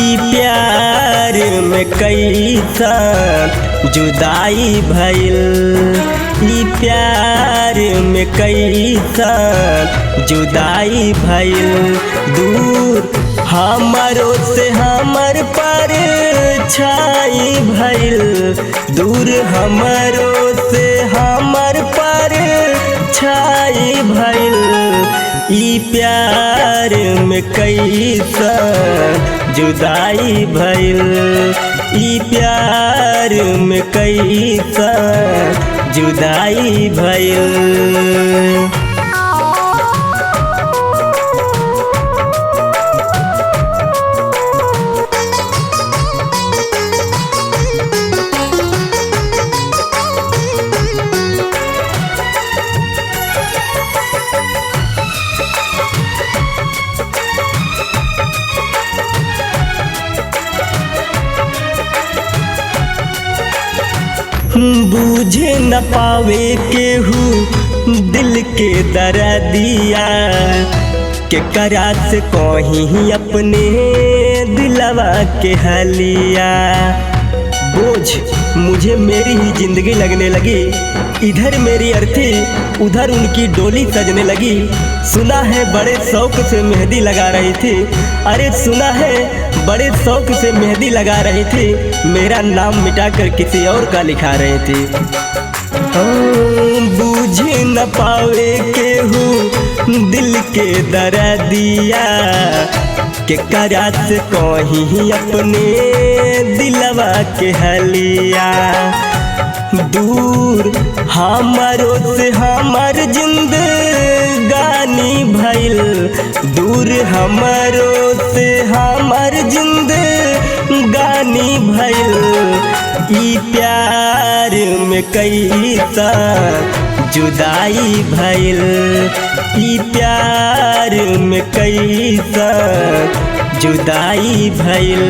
ई प्यार में कैसा जुदाई भइल, ई प्यार में कैसा जुदाई भइल। दूर हमारो से हमर पर छाई भइल, दूर हमारो से हमर पर छाई भइल। ई प्यार में कैसा जुदाई भइल, ई प्यार में कैसा जुदाई भइल। बूझे न पावे केहू दिल के दर्दिया, के करा से कहीं अपने दिलवा के हलिया। बोझ मुझे मेरी ही जिंदगी लगने लगी, इधर मेरी अर्थी उधर उनकी डोली सजने लगी। सुना है बड़े शौक से मेहंदी लगा रही थी, अरे सुना है बड़े शौक से मेहंदी लगा रही थी, मेरा नाम मिटाकर किसी और का लिखा रही थी। बूझे न पावे केहू दिल के दर्दिया, के करा से कहीं अपने दिलवा के हलिया। दूर हमारो से हमर जिंदगानी भइल, दूर हमारो से हमर जिंदगानी भइल। ई प्यार में कैसा जुदाई भइल, ई प्यार में कैसा जुदाई भइल।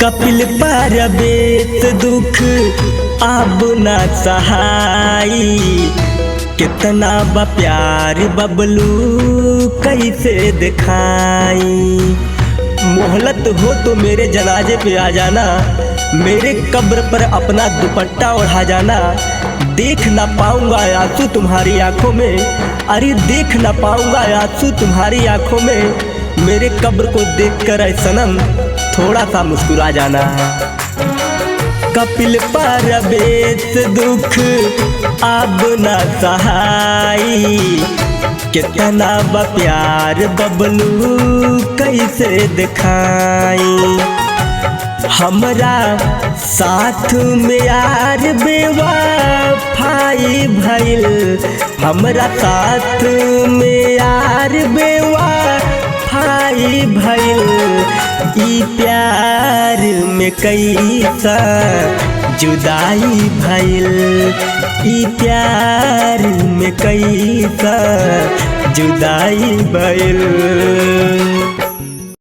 कपिल पारबेत दुख अब ना सहाई, कितना बा प्यार बबलू कैसे दिखाई। मोहलत हो तो मेरे जनाजे पे आ जाना, मेरे कब्र पर अपना दुपट्टा ओढ़ा जाना। देख ना पाऊंगा आंसू तुम्हारी आंखों में, अरे देख ना पाऊंगा आंसू तुम्हारी आंखों में। मेरे कब्र को देखकर ऐ सनम थोड़ा सा मुस्कुरा जाना। कपिल पारबेत दुख अब ना सहाई, कितना बा प्यार बबलू कैसे दिखाई। हमरा साथ में यार बेवफाई भइल, हमरा साथ में यार बेवफाई भइल। ई प्यार में कैसा जुदाई भइल, ई प्यार में कैसा जुदाई भइल।